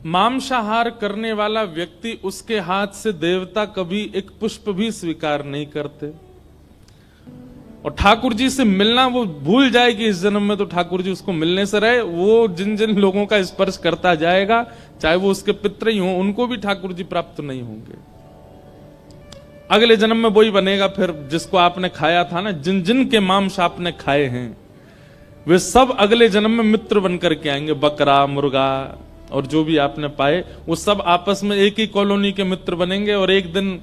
मांसाहार करने वाला व्यक्ति, उसके हाथ से देवता कभी एक पुष्प भी स्वीकार नहीं करते। और ठाकुर जी से मिलना वो भूल जाएगी इस जन्म में, तो ठाकुर जी उसको मिलने से रहे। वो जिन जिन लोगों का स्पर्श करता जाएगा, चाहे वो उसके पितृ ही हों, उनको भी ठाकुर जी प्राप्त नहीं होंगे। अगले जन्म में वही बनेगा फिर जिसको आपने खाया था ना, जिन जिन के मांस आपने खाए हैं वे सब अगले जन्म में मित्र बनकर के आएंगे। बकरा, मुर्गा और जो भी आपने पाए, वो सब आपस में एक ही कॉलोनी के मित्र बनेंगे। और एक दिन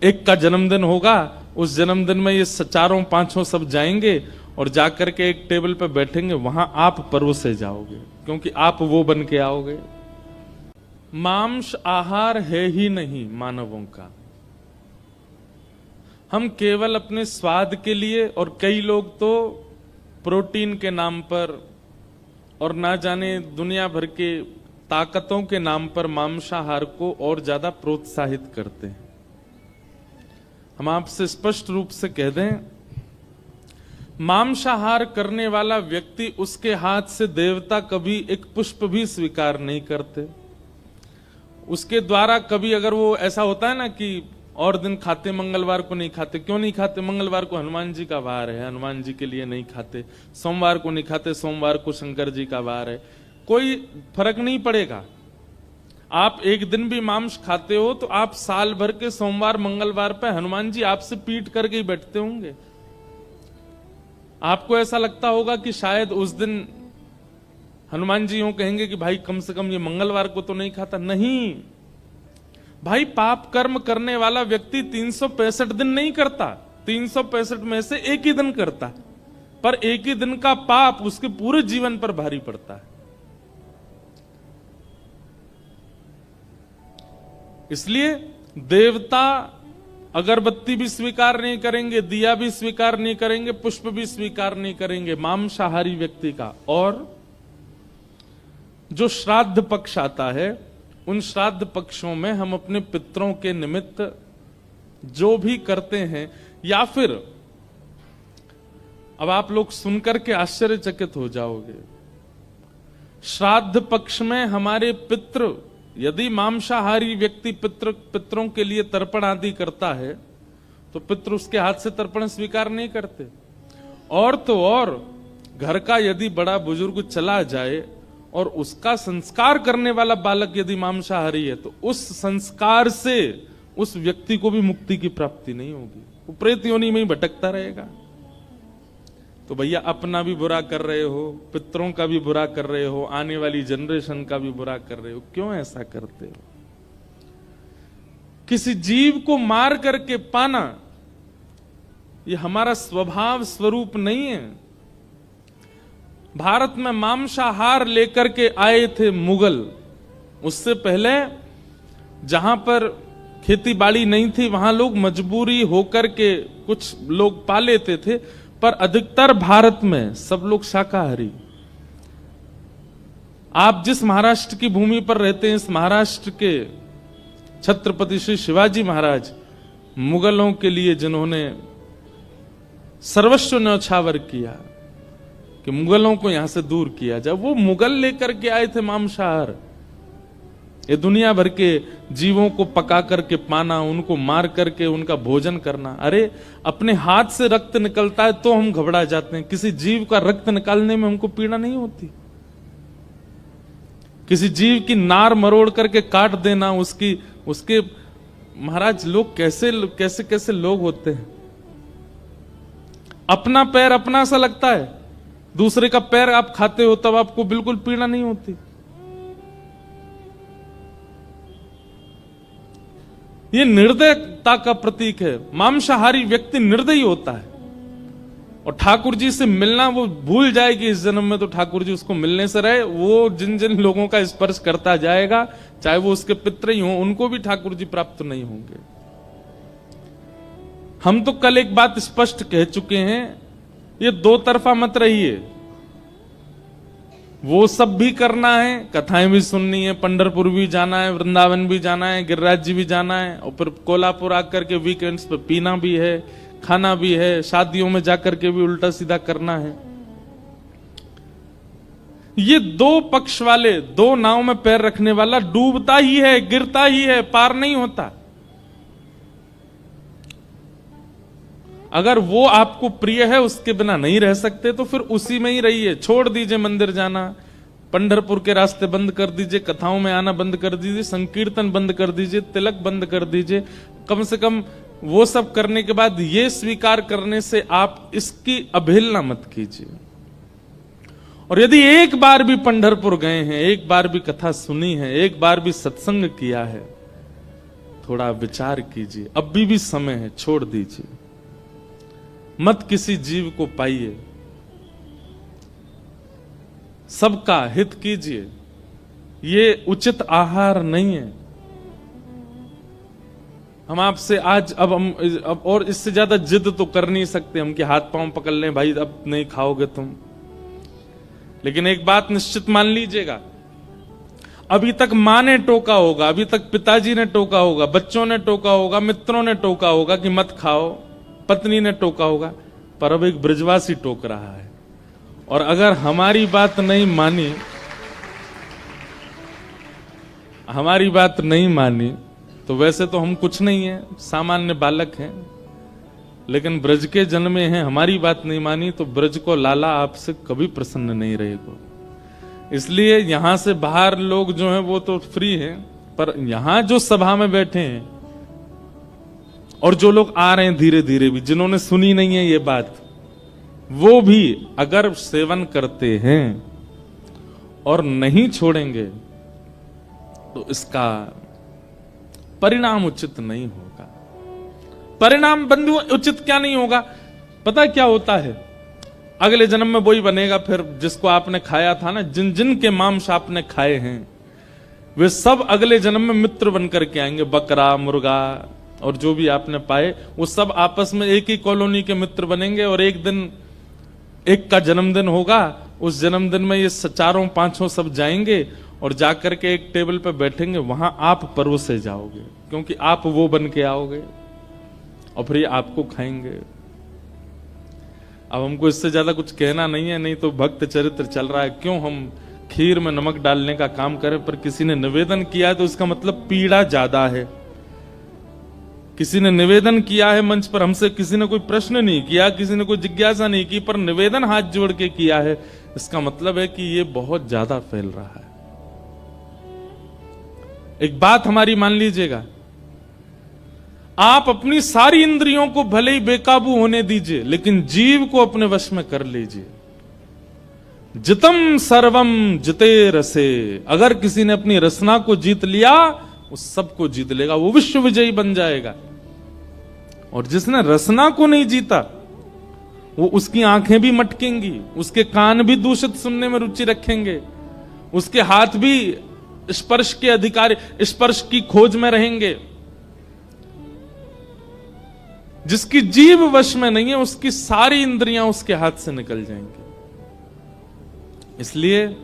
एक का जन्मदिन होगा, उस जन्मदिन में ये चारों पांचों सब जाएंगे और जाकर के एक टेबल पे बैठेंगे। वहां आप परोसे जाओगे, क्योंकि आप वो बन के आओगे। मांस आहार है ही नहीं मानवों का। हम केवल अपने स्वाद के लिए, और कई लोग तो प्रोटीन के नाम पर और ना जाने दुनिया भर के ताकतों के नाम पर मांसाहार को और ज्यादा प्रोत्साहित करते हैं। हम आपसे स्पष्ट रूप से कह दें, मांसाहार करने वाला व्यक्ति, उसके हाथ से देवता कभी एक पुष्प भी स्वीकार नहीं करते। उसके द्वारा कभी, अगर वो ऐसा होता है ना कि और दिन खाते, मंगलवार को नहीं खाते। क्यों नहीं खाते? मंगलवार को हनुमान जी का वार है, हनुमान जी के लिए नहीं खाते। सोमवार को नहीं खाते, सोमवार को शंकर जी का वार है। कोई फर्क नहीं पड़ेगा। आप एक दिन भी मांस खाते हो तो आप साल भर के सोमवार मंगलवार पे हनुमान जी आपसे पीट करके ही बैठते होंगे। आपको ऐसा लगता होगा कि शायद उस दिन हनुमान जी यूं कहेंगे कि भाई कम से कम ये मंगलवार को तो नहीं खाता। नहीं भाई, पाप कर्म करने वाला व्यक्ति 365 दिन नहीं करता, 365 में से एक ही दिन करता, पर एक ही दिन का पाप उसके पूरे जीवन पर भारी पड़ता है। इसलिए देवता अगरबत्ती भी स्वीकार नहीं करेंगे, दिया भी स्वीकार नहीं करेंगे, पुष्प भी स्वीकार नहीं करेंगे मांसाहारी व्यक्ति का। और जो श्राद्ध पक्ष आता है, उन श्राद्ध पक्षों में हम अपने पितरों के निमित्त जो भी करते हैं, या फिर अब आप लोग सुनकर के आश्चर्यचकित हो जाओगे, श्राद्ध पक्ष में हमारे पितृ, यदि मांसाहारी व्यक्ति पितरों के लिए तर्पण आदि करता है तो पितृ उसके हाथ से तर्पण स्वीकार नहीं करते। और तो और घर का यदि बड़ा बुजुर्ग चला जाए और उसका संस्कार करने वाला बालक यदि मांसाहारी है, तो उस संस्कार से उस व्यक्ति को भी मुक्ति की प्राप्ति नहीं होगी, वो प्रेत योनि में ही भटकता रहेगा। तो भैया, अपना भी बुरा कर रहे हो, पितरों का भी बुरा कर रहे हो, आने वाली जनरेशन का भी बुरा कर रहे हो। क्यों ऐसा करते हो? किसी जीव को मार करके पाना ये हमारा स्वभाव स्वरूप नहीं है। भारत में मांसाहार लेकर के आए थे मुगल। उससे पहले जहां पर खेती बाड़ी नहीं थी, वहां लोग मजबूरी होकर के कुछ लोग पा लेते थे, पर अधिकतर भारत में सब लोग शाकाहारी। आप जिस महाराष्ट्र की भूमि पर रहते हैं, इस महाराष्ट्र के छत्रपति श्री शिवाजी महाराज, मुगलों के लिए जिन्होंने सर्वस्व न्यौछावर किया कि मुगलों को यहां से दूर किया जाए, वो मुगल लेकर के आए थे मांसाहार। ये दुनिया भर के जीवों को पका करके पाना, उनको मार करके उनका भोजन करना। अरे, अपने हाथ से रक्त निकलता है तो हम घबरा जाते हैं, किसी जीव का रक्त निकालने में हमको पीड़ा नहीं होती। किसी जीव की नार मरोड़ करके काट देना, उसके महाराज, लोग कैसे कैसे कैसे लोग होते हैं। अपना पैर अपना सा लगता है, दूसरे का पैर आप खाते हो तब आपको बिल्कुल पीड़ा नहीं होती। ये निर्दयता का प्रतीक है। मांसाहारी व्यक्ति निर्दयी होता है, और ठाकुर जी से मिलना वो भूल जाएगी इस जन्म में, तो ठाकुर जी उसको मिलने से रहे। वो जिन जिन लोगों का स्पर्श करता जाएगा, चाहे वो उसके पितृ ही हों, उनको भी ठाकुर जी प्राप्त नहीं होंगे। हम तो कल एक बात स्पष्ट कह चुके हैं, ये दो तरफा मत रहिए। वो सब भी करना है, कथाएं भी सुननी है, पंढरपुर भी जाना है, वृंदावन भी जाना है, गिरिराज जी भी जाना है, और फिर कोल्हापुर आकर के वीकेंड्स पे पीना भी है, खाना भी है, शादियों में जाकर के भी उल्टा सीधा करना है। ये दो पक्ष वाले, दो नाव में पैर रखने वाला डूबता ही है, गिरता ही है, पार नहीं होता। अगर वो आपको प्रिय है, उसके बिना नहीं रह सकते, तो फिर उसी में ही रहिए। छोड़ दीजिए मंदिर जाना, पंढरपुर के रास्ते बंद कर दीजिए, कथाओं में आना बंद कर दीजिए, संकीर्तन बंद कर दीजिए, तिलक बंद कर दीजिए। कम से कम वो सब करने के बाद ये स्वीकार करने से आप इसकी अवहेलना मत कीजिए। और यदि एक बार भी पंढरपुर गए हैं, एक बार भी कथा सुनी है, एक बार भी सत्संग किया है, थोड़ा विचार कीजिए। अब भी समय है, छोड़ दीजिए। मत किसी जीव को पाइए, सबका हित कीजिए। ये उचित आहार नहीं है। हम आपसे आज अब और इससे ज्यादा जिद तो कर नहीं सकते हम कि हाथ पांव पकड़ लें, भाई अब नहीं खाओगे तुम। लेकिन एक बात निश्चित मान लीजिएगा, अभी तक मां ने टोका होगा, अभी तक पिताजी ने टोका होगा, बच्चों ने टोका होगा, मित्रों ने टोका होगा कि मत खाओ, पत्नी ने टोका होगा, पर अब एक ब्रजवासी टोक रहा है। और अगर हमारी बात नहीं मानी, हमारी बात नहीं मानी, तो वैसे तो हम कुछ नहीं है, सामान्य बालक हैं, लेकिन ब्रज के जन्मे हैं, हमारी बात नहीं मानी तो ब्रज को लाला आपसे कभी प्रसन्न नहीं रहेगा। इसलिए यहां से बाहर लोग जो हैं वो तो फ्री हैं, पर यहां जो सभा में बैठे हैं और जो लोग आ रहे हैं धीरे धीरे भी, जिन्होंने सुनी नहीं है ये बात, वो भी अगर सेवन करते हैं और नहीं छोड़ेंगे तो इसका परिणाम उचित नहीं होगा। परिणाम बंधु उचित क्या नहीं होगा, पता क्या होता है? अगले जन्म में वही बनेगा फिर जिसको आपने खाया था ना, जिन जिन के मांस आपने खाए हैं वे सब अगले जन्म में मित्र बनकर के आएंगे। बकरा, मुर्गा और जो भी आपने पाए वो सब आपस में एक ही कॉलोनी के मित्र बनेंगे। और एक दिन एक का जन्मदिन होगा, उस जन्मदिन में ये चारों पांचों सब जाएंगे और जाकर के एक टेबल पे बैठेंगे। वहां आप परोसे जाओगे, क्योंकि आप वो बन के आओगे और फिर ये आपको खाएंगे। अब हमको इससे ज्यादा कुछ कहना नहीं है, नहीं तो भक्त चरित्र चल रहा है, क्यों हम खीर में नमक डालने का काम करें। पर किसी ने निवेदन किया है तो इसका मतलब पीड़ा ज्यादा है। किसी ने निवेदन किया है मंच पर, हमसे किसी ने कोई प्रश्न नहीं किया, किसी ने कोई जिज्ञासा नहीं की, पर निवेदन हाथ जोड़ के किया है, इसका मतलब है कि ये बहुत ज्यादा फैल रहा है। एक बात हमारी मान लीजिएगा, आप अपनी सारी इंद्रियों को भले ही बेकाबू होने दीजिए, लेकिन जीव को अपने वश में कर लीजिए। जितम सर्वम जिते रसे, अगर किसी ने अपनी रसना को जीत लिया वो सबको जीत लेगा, वो विश्व विजयी बन जाएगा। और जिसने रसना को नहीं जीता वो उसकी आंखें भी मटकेंगी, उसके कान भी दूषित सुनने में रुचि रखेंगे, उसके हाथ भी स्पर्श के अधिकारी, स्पर्श की खोज में रहेंगे। जिसकी जीव वश में नहीं है उसकी सारी इंद्रियां उसके हाथ से निकल जाएंगी। इसलिए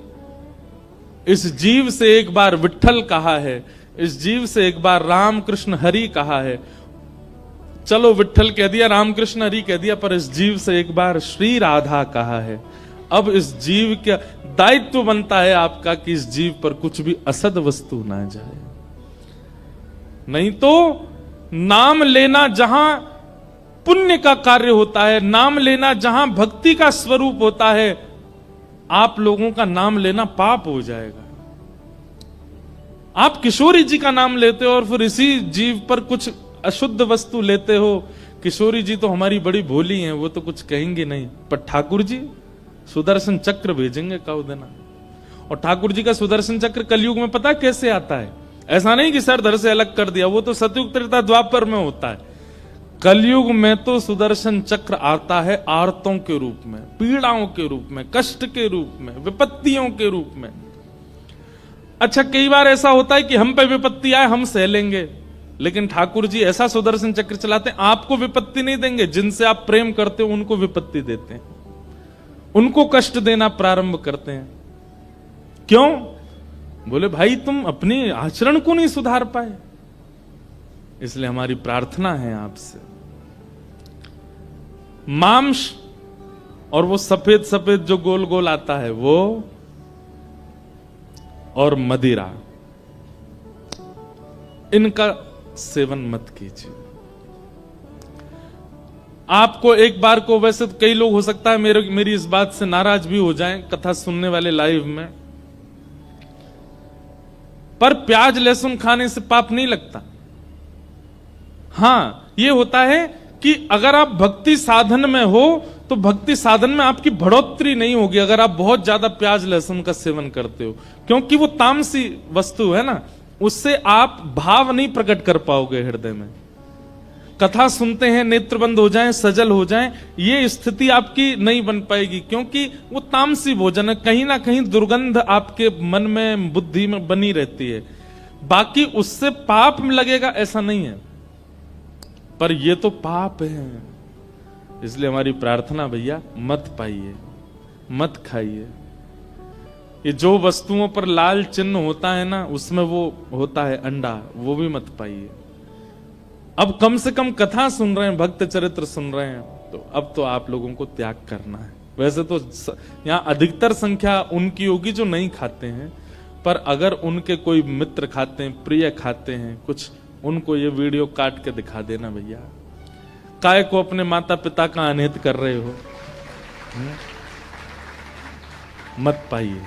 इस जीव से एक बार विट्ठल कहा है, इस जीव से एक बार राम कृष्ण हरि कहा है। चलो विट्ठल कह दिया, रामकृष्ण हरि कह दिया, पर इस जीव से एक बार श्री राधा कहा है। अब इस जीव का दायित्व बनता है आपका कि इस जीव पर कुछ भी असद वस्तु ना जाए। नहीं तो नाम लेना जहां पुण्य का कार्य होता है, नाम लेना जहां भक्ति का स्वरूप होता है, आप लोगों का नाम लेना पाप हो जाएगा। आप किशोरी जी का नाम लेते हो और फिर इसी जीव पर कुछ अशुद्ध वस्तु लेते हो। किशोरी जी तो हमारी बड़ी भोली हैं, वो तो कुछ कहेंगे नहीं, पर ठाकुर जी सुदर्शन चक्र भेजेंगे कौ देना। और ठाकुर जी का सुदर्शन चक्र कलयुग में पता कैसे आता है? ऐसा नहीं कि सर धर से अलग कर दिया, वो तो सतयुग त्रेता द्वापर में होता है। कलयुग में तो सुदर्शन चक्र आता है आर्तों के रूप में, पीड़ाओं के रूप में, कष्ट के रूप में, विपत्तियों के रूप में। अच्छा, कई बार ऐसा होता है कि हम पे विपत्ति आए हम सह लेंगे, लेकिन ठाकुर जी ऐसा सुदर्शन चक्र चलाते हैं, आपको विपत्ति नहीं देंगे, जिनसे आप प्रेम करते हो उनको विपत्ति देते हैं, उनको कष्ट देना प्रारंभ करते हैं। क्यों? बोले भाई तुम अपने आचरण को नहीं सुधार पाए। इसलिए हमारी प्रार्थना है आपसे, मांस और वो सफेद सफेद जो गोल गोल आता है वो और मदिरा, इनका सेवन मत कीजिए। आपको एक बार को, वैसे तो कई लोग हो सकता है मेरी इस बात से नाराज भी हो जाएं, कथा सुनने वाले लाइव में, पर प्याज लहसुन खाने से पाप नहीं लगता। हां, यह होता है कि अगर आप भक्ति साधन में हो तो भक्ति साधन में आपकी बढ़ोतरी नहीं होगी अगर आप बहुत ज्यादा प्याज लहसुन का सेवन करते हो, क्योंकि वो तामसी वस्तु है ना, उससे आप भाव नहीं प्रकट कर पाओगे हृदय में। कथा सुनते हैं, नेत्र बंद हो जाएं, सजल हो जाएं, ये स्थिति आपकी नहीं बन पाएगी, क्योंकि वो तामसी भोजन है। कहीं ना कहीं दुर्गंध आपके मन में, बुद्धि में बनी रहती है। बाकी उससे पाप लगेगा ऐसा नहीं है, पर ये तो पाप है। इसलिए हमारी प्रार्थना भैया, मत पाइए, मत खाइए। ये जो वस्तुओं पर लाल चिन्ह होता है ना, उसमें वो होता है अंडा, वो भी मत पाइए। अब कम से कम कथा सुन रहे हैं, भक्त चरित्र सुन रहे हैं, तो अब तो आप लोगों को त्याग करना है। वैसे तो यहाँ अधिकतर संख्या उनकी होगी जो नहीं खाते हैं, पर अगर उनके कोई मित्र खाते हैं, प्रिय खाते हैं कुछ, उनको ये वीडियो काट के दिखा देना भैया। काय को अपने माता पिता का अनहित कर रहे हो, मत पाइए।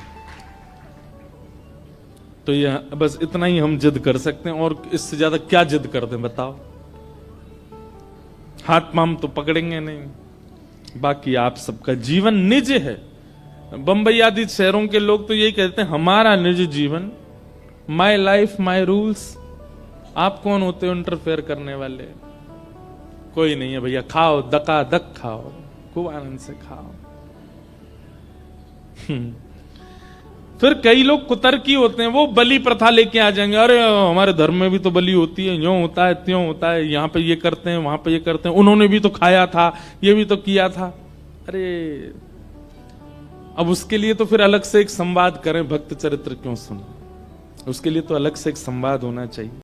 तो ये बस इतना ही हम जिद कर सकते हैं, और इससे ज्यादा क्या जिद कर दें बताओ। हाथ पाम तो पकड़ेंगे नहीं। बाकी आप सबका जीवन निज है। बंबई आदि शहरों के लोग तो यही कहते हैं, हमारा निज जीवन, माई लाइफ माई रूल्स। आप कौन होते हो इंटरफेयर करने वाले? कोई नहीं है भैया, खाओ, दका दक खाओ, खूब आनंद से खाओ। फिर कई लोग कुतर्की होते हैं, वो बलि प्रथा लेके आ जाएंगे। अरे हमारे धर्म में भी तो बलि होती है, यूं होता है, त्यों होता है, यहाँ पे ये करते हैं, वहां पे ये करते हैं, उन्होंने भी तो खाया था, ये भी तो किया था। अरे अब उसके लिए तो फिर अलग से एक संवाद करें, भक्त चरित्र क्यों सुने? उसके लिए तो अलग से एक संवाद होना चाहिए।